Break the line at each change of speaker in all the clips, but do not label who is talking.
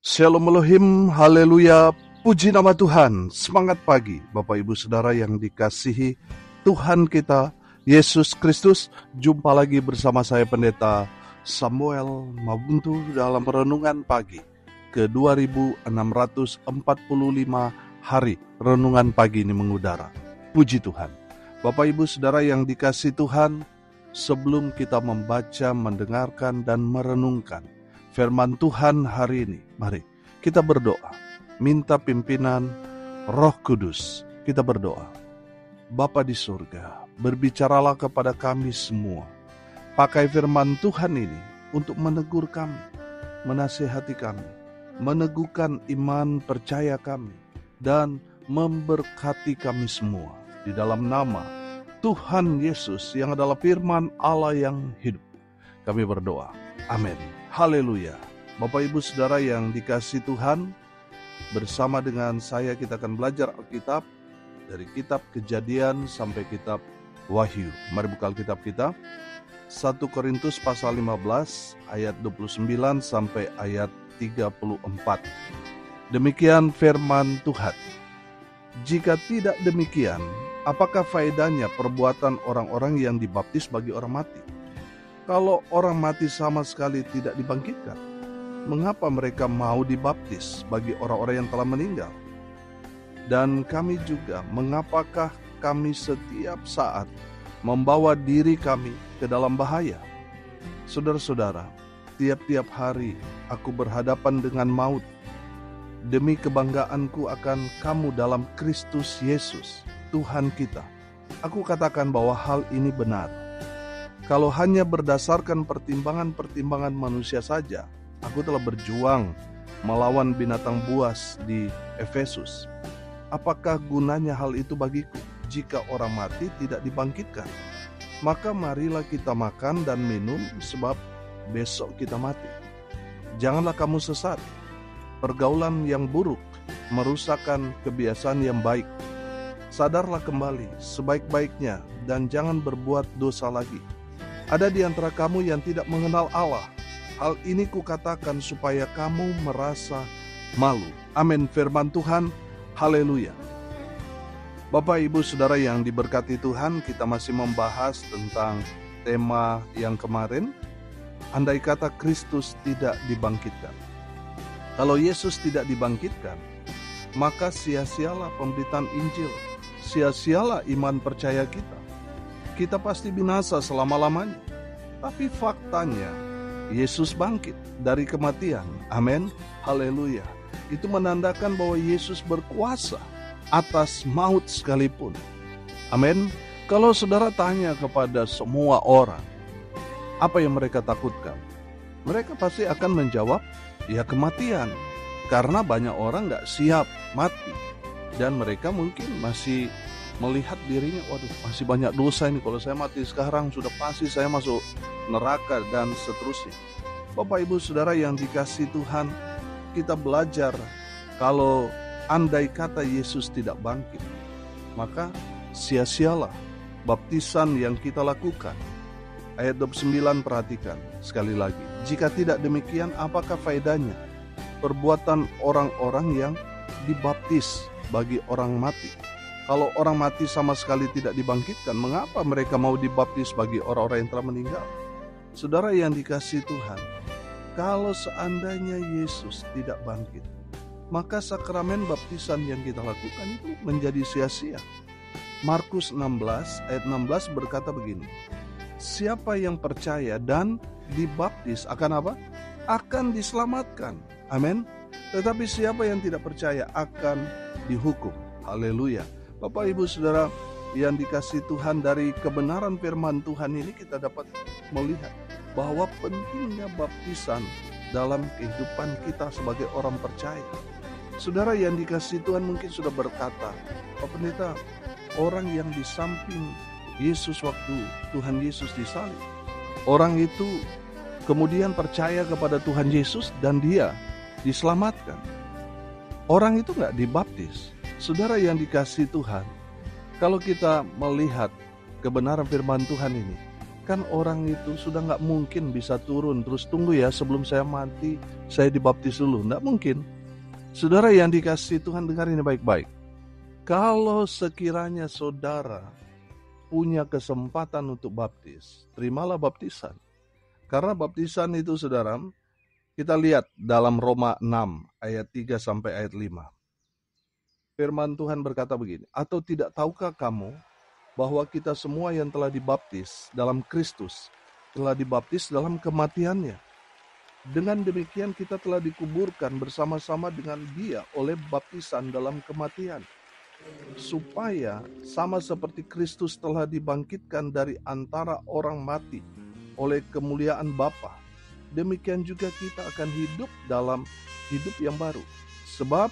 Shalom Elohim, haleluya, puji nama Tuhan. Semangat pagi Bapak Ibu Saudara yang dikasihi Tuhan kita Yesus Kristus. Jumpa lagi bersama saya Pendeta Samuel Mabuntu dalam renungan pagi ke 2645 hari renungan pagi ini mengudara. Puji Tuhan. Bapak Ibu Saudara yang dikasihi Tuhan, sebelum kita membaca, mendengarkan dan merenungkan firman Tuhan hari ini, mari kita berdoa, minta pimpinan Roh Kudus. Kita berdoa. Bapa di surga, berbicaralah kepada kami semua. Pakai firman Tuhan ini untuk menegur kami, menasihati kami, meneguhkan iman percaya kami, dan memberkati kami semua. Di dalam nama Tuhan Yesus yang adalah firman Allah yang hidup, kami berdoa. Amin. Haleluya. Bapak Ibu Saudara yang dikasihi Tuhan, bersama dengan saya kita akan belajar Alkitab dari kitab Kejadian sampai kitab Wahyu. Mari buka Alkitab kita. 1 Korintus pasal 15 ayat 29 sampai ayat 34. Demikian firman Tuhan. Jika tidak demikian, apakah faedahnya perbuatan orang-orang yang dibaptis bagi orang mati? Kalau orang mati sama sekali tidak dibangkitkan, mengapa mereka mau dibaptis bagi orang-orang yang telah meninggal? Dan kami juga, mengapakah kami setiap saat membawa diri kami ke dalam bahaya? Saudara-saudara, tiap-tiap hari aku berhadapan dengan maut. Demi kebanggaanku akan kamu dalam Kristus Yesus, Tuhan kita. Aku katakan bahwa hal ini benar. Kalau hanya berdasarkan pertimbangan-pertimbangan manusia saja, aku telah berjuang melawan binatang buas di Efesus. Apakah gunanya hal itu bagiku jika orang mati tidak dibangkitkan? Maka marilah kita makan dan minum sebab besok kita mati. Janganlah kamu sesat. Pergaulan yang buruk merusakkan kebiasaan yang baik. Sadarlah kembali sebaik-baiknya dan jangan berbuat dosa lagi. Ada di antara kamu yang tidak mengenal Allah. Hal ini kukatakan supaya kamu merasa malu. Amin. Firman Tuhan. Haleluya. Bapak Ibu Saudara yang diberkati Tuhan, kita masih membahas tentang tema yang kemarin. Andai kata Kristus tidak dibangkitkan. Kalau Yesus tidak dibangkitkan, maka sia-sialah pemberitaan Injil. Sia-sialah iman percaya kita. Kita pasti binasa selama-lamanya. Tapi faktanya, Yesus bangkit dari kematian. Amin. Haleluya. Itu menandakan bahwa Yesus berkuasa atas maut sekalipun. Amin. Kalau saudara tanya kepada semua orang, apa yang mereka takutkan? Mereka pasti akan menjawab, ya kematian. Karena banyak orang gak siap mati. Dan mereka mungkin masih melihat dirinya, waduh masih banyak dosa ini, kalau saya mati sekarang sudah pasti saya masuk neraka dan seterusnya. Bapak Ibu Saudara yang dikasihi Tuhan, kita belajar kalau andai kata Yesus tidak bangkit, maka sia-sialah baptisan yang kita lakukan. Ayat 29 perhatikan sekali lagi. Jika tidak demikian, apakah faedahnya perbuatan orang-orang yang dibaptis bagi orang mati? Kalau orang mati sama sekali tidak dibangkitkan, mengapa mereka mau dibaptis bagi orang-orang yang telah meninggal? Saudara yang dikasihi Tuhan, kalau seandainya Yesus tidak bangkit, maka sakramen baptisan yang kita lakukan itu menjadi sia-sia. Markus 16 ayat 16 berkata begini, siapa yang percaya dan dibaptis akan apa? Akan diselamatkan. Amin. Tetapi siapa yang tidak percaya akan dihukum. Haleluya. Bapak Ibu Saudara yang dikasihi Tuhan, dari kebenaran firman Tuhan ini kita dapat melihat bahwa pentingnya baptisan dalam kehidupan kita sebagai orang percaya. Saudara yang dikasihi Tuhan mungkin sudah berkata, Pak Pendeta, orang yang di samping Yesus waktu Tuhan Yesus disalib, orang itu kemudian percaya kepada Tuhan Yesus dan dia diselamatkan. Orang itu gak dibaptis. Saudara yang dikasihi Tuhan, kalau kita melihat kebenaran firman Tuhan ini, kan orang itu sudah nggak mungkin bisa turun terus tunggu ya sebelum saya mati saya dibaptis dulu. Nggak mungkin. Saudara yang dikasihi Tuhan, dengar ini baik-baik. Kalau sekiranya saudara punya kesempatan untuk baptis, terimalah baptisan. Karena baptisan itu saudara, kita lihat dalam Roma 6 ayat 3 sampai ayat 5. Firman Tuhan berkata begini, atau tidak tahukah kamu bahwa kita semua yang telah dibaptis dalam Kristus, telah dibaptis dalam kematiannya. Dengan demikian kita telah dikuburkan bersama-sama dengan Dia oleh baptisan dalam kematian. Supaya sama seperti Kristus telah dibangkitkan dari antara orang mati oleh kemuliaan Bapa, demikian juga kita akan hidup dalam hidup yang baru. Sebab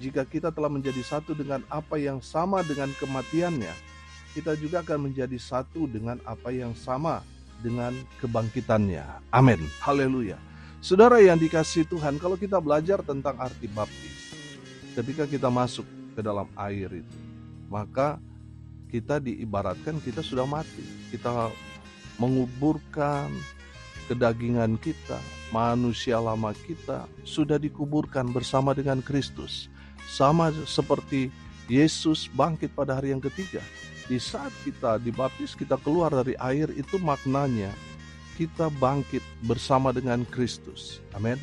jika kita telah menjadi satu dengan apa yang sama dengan kematiannya, kita juga akan menjadi satu dengan apa yang sama dengan kebangkitannya. Amin. Haleluya. Saudara yang dikasihi Tuhan, kalau kita belajar tentang arti baptis, ketika kita masuk ke dalam air itu, maka kita diibaratkan kita sudah mati. Kita menguburkan kedagingan kita, manusia lama kita sudah dikuburkan bersama dengan Kristus. Sama seperti Yesus bangkit pada hari yang ketiga. Di saat kita dibaptis, kita keluar dari air, itu maknanya kita bangkit bersama dengan Kristus. Amin.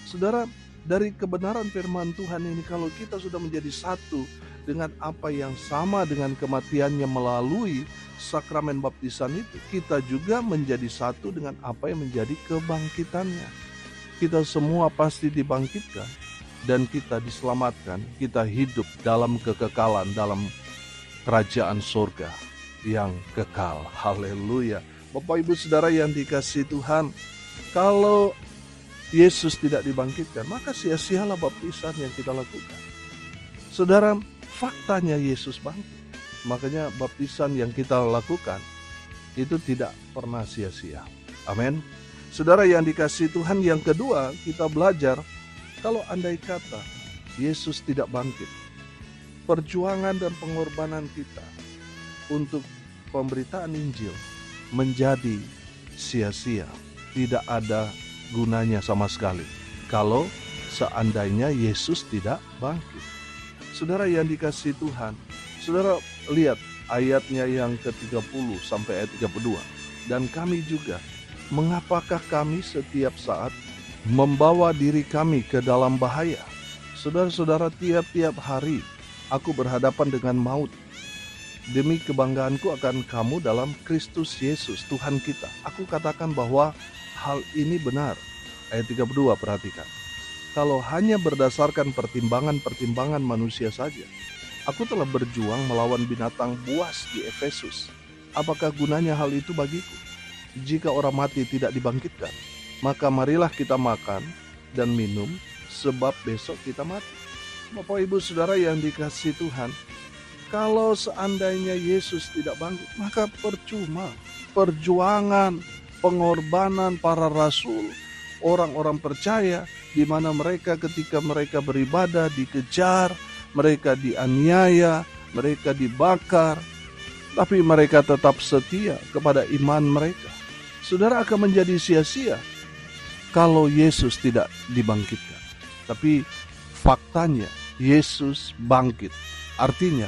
Saudara, dari kebenaran firman Tuhan ini, kalau kita sudah menjadi satu dengan apa yang sama dengan kematiannya melalui sakramen baptisan itu, kita juga menjadi satu dengan apa yang menjadi kebangkitannya. Kita semua pasti dibangkitkan dan kita diselamatkan. Kita hidup dalam kekekalan, dalam kerajaan surga yang kekal. Haleluya. Bapak Ibu Saudara yang dikasihi Tuhan, kalau Yesus tidak dibangkitkan, maka sia-sialah baptisan yang kita lakukan. Saudara, faktanya Yesus bangkit. Makanya baptisan yang kita lakukan itu tidak pernah sia-sia. Amin. Saudara yang dikasihi Tuhan, yang kedua kita belajar, kalau andai kata Yesus tidak bangkit, perjuangan dan pengorbanan kita untuk pemberitaan Injil menjadi sia-sia. Tidak ada gunanya sama sekali kalau seandainya Yesus tidak bangkit. Saudara yang dikasihi Tuhan, saudara lihat ayatnya yang ke-30 sampai ayat 32. Dan kami juga, mengapakah kami setiap saat membawa diri kami ke dalam bahaya? Saudara-saudara, tiap-tiap hari aku berhadapan dengan maut. Demi kebanggaanku akan kamu dalam Kristus Yesus, Tuhan kita. Aku katakan bahwa hal ini benar. Ayat 32, perhatikan. Kalau hanya berdasarkan pertimbangan-pertimbangan manusia saja, aku telah berjuang melawan binatang buas di Efesus. Apakah gunanya hal itu bagiku? Jika orang mati tidak dibangkitkan, maka marilah kita makan dan minum, sebab besok kita mati. Bapak Ibu Saudara yang dikasihi Tuhan, kalau seandainya Yesus tidak bangkit, maka percuma perjuangan, pengorbanan para rasul, orang-orang percaya, di mana mereka ketika mereka beribadah dikejar, mereka dianiaya, mereka dibakar, tapi mereka tetap setia kepada iman mereka. Saudara, akan menjadi sia-sia kalau Yesus tidak dibangkitkan. Tapi faktanya Yesus bangkit. Artinya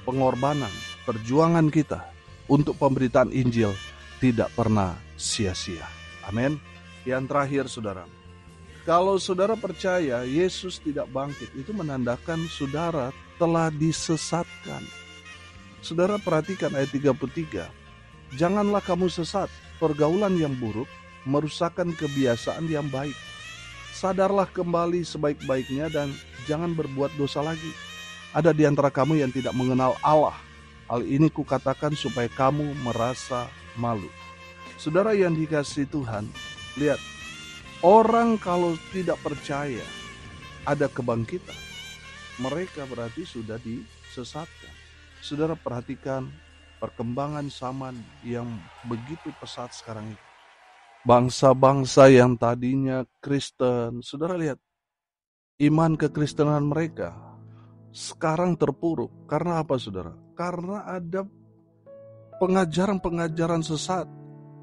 pengorbanan, perjuangan kita untuk pemberitaan Injil tidak pernah sia-sia. Amin. Yang terakhir saudara, kalau saudara percaya Yesus tidak bangkit, itu menandakan saudara telah disesatkan. Saudara perhatikan ayat 33. Janganlah kamu sesat, pergaulan yang buruk merusakkan kebiasaan yang baik. Sadarlah kembali sebaik-baiknya dan jangan berbuat dosa lagi. Ada di antara kamu yang tidak mengenal Allah. Hal ini kukatakan supaya kamu merasa malu. Saudara yang dikasihi Tuhan, lihat, orang kalau tidak percaya ada kebangkitan, mereka berarti sudah disesatkan. Saudara perhatikan perkembangan zaman yang begitu pesat sekarang ini. Bangsa-bangsa yang tadinya Kristen, saudara lihat, iman kekristenan mereka sekarang terpuruk. Karena apa saudara? Karena ada pengajaran-pengajaran sesat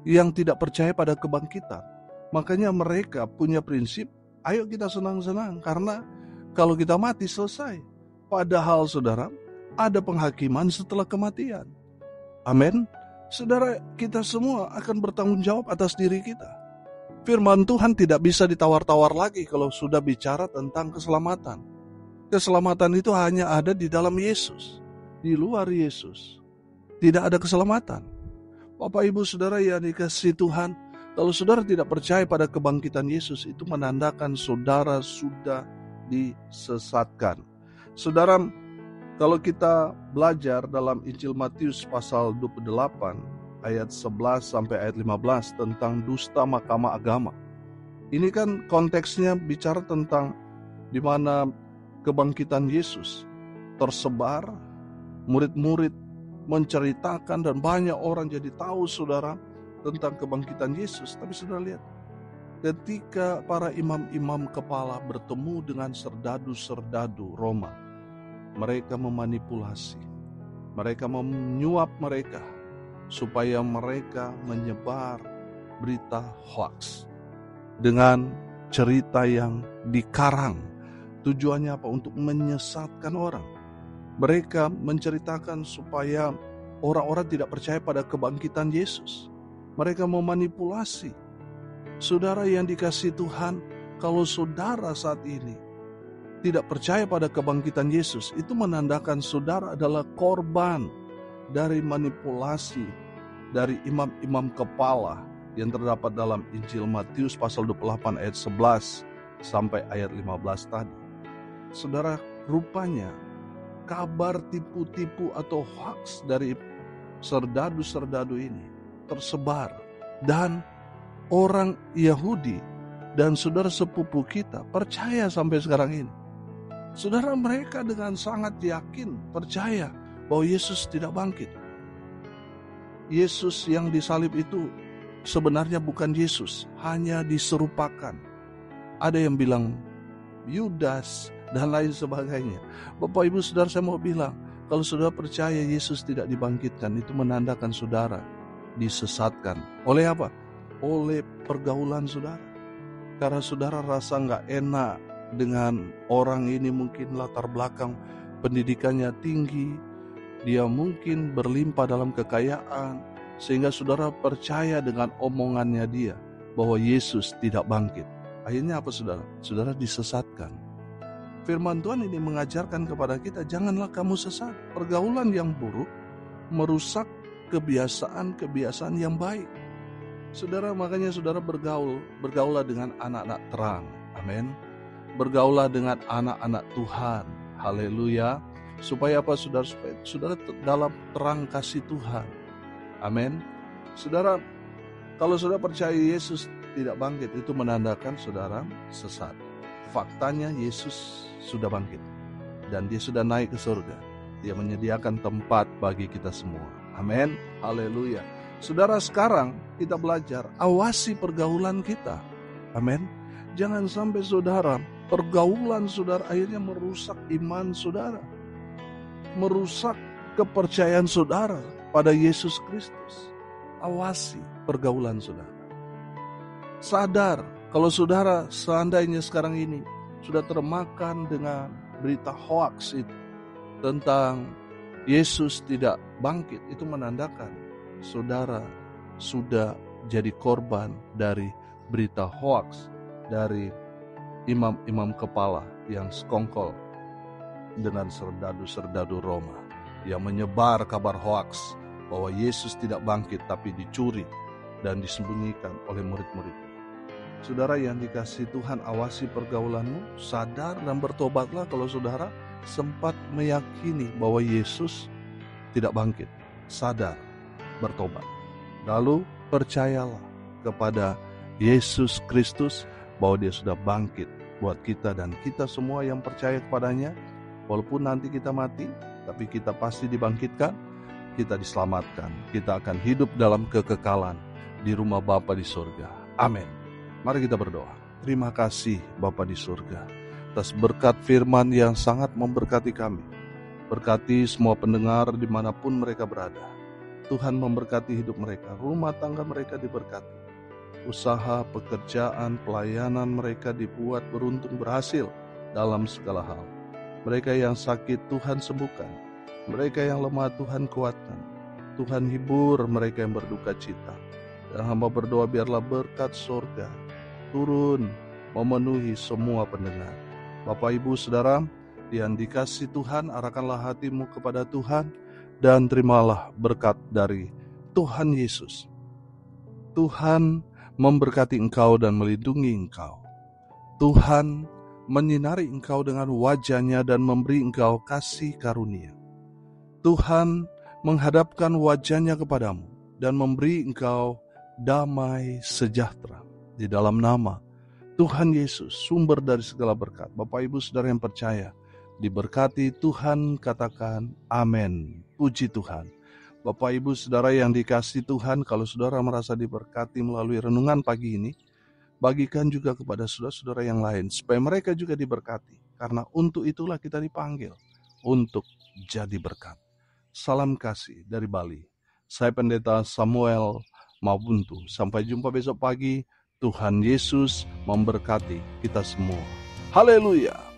yang tidak percaya pada kebangkitan. Makanya mereka punya prinsip, ayo kita senang-senang, karena kalau kita mati selesai. Padahal saudara, ada penghakiman setelah kematian. Amin. Saudara, kita semua akan bertanggung jawab atas diri kita. Firman Tuhan tidak bisa ditawar-tawar lagi kalau sudah bicara tentang keselamatan. Keselamatan itu hanya ada di dalam Yesus. Di luar Yesus tidak ada keselamatan. Bapak Ibu Saudara yang dikasihi Tuhan, kalau saudara tidak percaya pada kebangkitan Yesus, itu menandakan saudara sudah disesatkan. Saudara, kalau kita belajar dalam Injil Matius pasal 28 ayat 11 sampai ayat 15 tentang dusta mahkamah agama. Ini kan konteksnya bicara tentang di mana kebangkitan Yesus tersebar, murid-murid menceritakan dan banyak orang jadi tahu saudara tentang kebangkitan Yesus. Tapi saudara lihat, ketika para imam-imam kepala bertemu dengan serdadu-serdadu Roma, mereka memanipulasi, mereka menyuap mereka supaya mereka menyebar berita hoax dengan cerita yang dikarang. Tujuannya apa? Untuk menyesatkan orang. Mereka menceritakan supaya orang-orang tidak percaya pada kebangkitan Yesus. Mereka memanipulasi. Saudara yang dikasihi Tuhan, kalau saudara saat ini tidak percaya pada kebangkitan Yesus, itu menandakan saudara adalah korban dari manipulasi dari imam-imam kepala yang terdapat dalam Injil Matius pasal 28 ayat 11 sampai ayat 15 tadi. Saudara, rupanya kabar tipu-tipu atau hoax dari serdadu-serdadu ini tersebar, dan orang Yahudi dan saudara sepupu kita percaya sampai sekarang ini. Saudara, mereka dengan sangat yakin percaya bahwa Yesus tidak bangkit. Yesus yang disalib itu sebenarnya bukan Yesus, hanya diserupakan. Ada yang bilang Yudas dan lain sebagainya. Bapak Ibu Saudara, saya mau bilang, kalau saudara percaya Yesus tidak dibangkitkan, itu menandakan saudara disesatkan. Oleh apa? Oleh pergaulan saudara. Karena saudara rasa gak enak dengan orang ini, mungkin latar belakang pendidikannya tinggi, dia mungkin berlimpah dalam kekayaan, sehingga saudara percaya dengan omongannya dia bahwa Yesus tidak bangkit. Akhirnya apa saudara? Saudara disesatkan. Firman Tuhan ini mengajarkan kepada kita, janganlah kamu sesat. Pergaulan yang buruk merusak kebiasaan-kebiasaan yang baik. Saudara, makanya saudara bergaulah dengan anak-anak terang. Amin. Bergaulah dengan anak-anak Tuhan. Haleluya. Supaya apa saudara? Supaya saudara dalam terang kasih Tuhan. Amin. Saudara, kalau saudara percaya Yesus tidak bangkit, itu menandakan saudara sesat. Faktanya Yesus sudah bangkit dan dia sudah naik ke surga. Dia menyediakan tempat bagi kita semua. Amin. Haleluya. Saudara, sekarang kita belajar awasi pergaulan kita. Amin. Jangan sampai saudara, pergaulan saudara akhirnya merusak iman saudara, merusak kepercayaan saudara pada Yesus Kristus. Awasi pergaulan saudara. Sadar kalau saudara seandainya sekarang ini sudah termakan dengan berita hoax itu tentang Yesus tidak bangkit, itu menandakan saudara sudah jadi korban dari berita hoax dari imam-imam kepala yang sekongkol dengan serdadu-serdadu Roma yang menyebar kabar hoax bahwa Yesus tidak bangkit tapi dicuri dan disembunyikan oleh murid-murid. Saudara yang dikasihi Tuhan, awasi pergaulanmu, sadar dan bertobatlah kalau saudara sempat meyakini bahwa Yesus tidak bangkit. Sadar, bertobat. Lalu percayalah kepada Yesus Kristus bahwa dia sudah bangkit buat kita, dan kita semua yang percaya kepadanya, walaupun nanti kita mati, tapi kita pasti dibangkitkan, kita diselamatkan, kita akan hidup dalam kekekalan di rumah Bapa di surga. Amin. Mari kita berdoa. Terima kasih Bapa di surga atas berkat firman yang sangat memberkati kami. Berkati semua pendengar dimanapun mereka berada. Tuhan memberkati hidup mereka, rumah tangga mereka diberkati, usaha, pekerjaan, pelayanan mereka dibuat beruntung berhasil dalam segala hal. Mereka yang sakit Tuhan sembuhkan, mereka yang lemah Tuhan kuatkan, Tuhan hibur mereka yang berduka cita. Dan hamba berdoa biarlah berkat surga turun memenuhi semua pendengar. Bapak Ibu Saudara yang dikasihi Tuhan, arahkanlah hatimu kepada Tuhan dan terimalah berkat dari Tuhan Yesus. Tuhan memberkati engkau dan melindungi engkau. Tuhan menyinari engkau dengan wajah-Nya dan memberi engkau kasih karunia. Tuhan menghadapkan wajah-Nya kepadamu dan memberi engkau damai sejahtera. Di dalam nama Tuhan Yesus, sumber dari segala berkat. Bapak Ibu Saudara yang percaya, diberkati Tuhan, katakan amin. Puji Tuhan. Bapak Ibu Saudara yang dikasihi Tuhan, kalau saudara merasa diberkati melalui renungan pagi ini, bagikan juga kepada saudara-saudara yang lain, supaya mereka juga diberkati. Karena untuk itulah kita dipanggil, untuk jadi berkat. Salam kasih dari Bali. Saya Pendeta Samuel Mabuntu. Sampai jumpa besok pagi. Tuhan Yesus memberkati kita semua. Haleluya.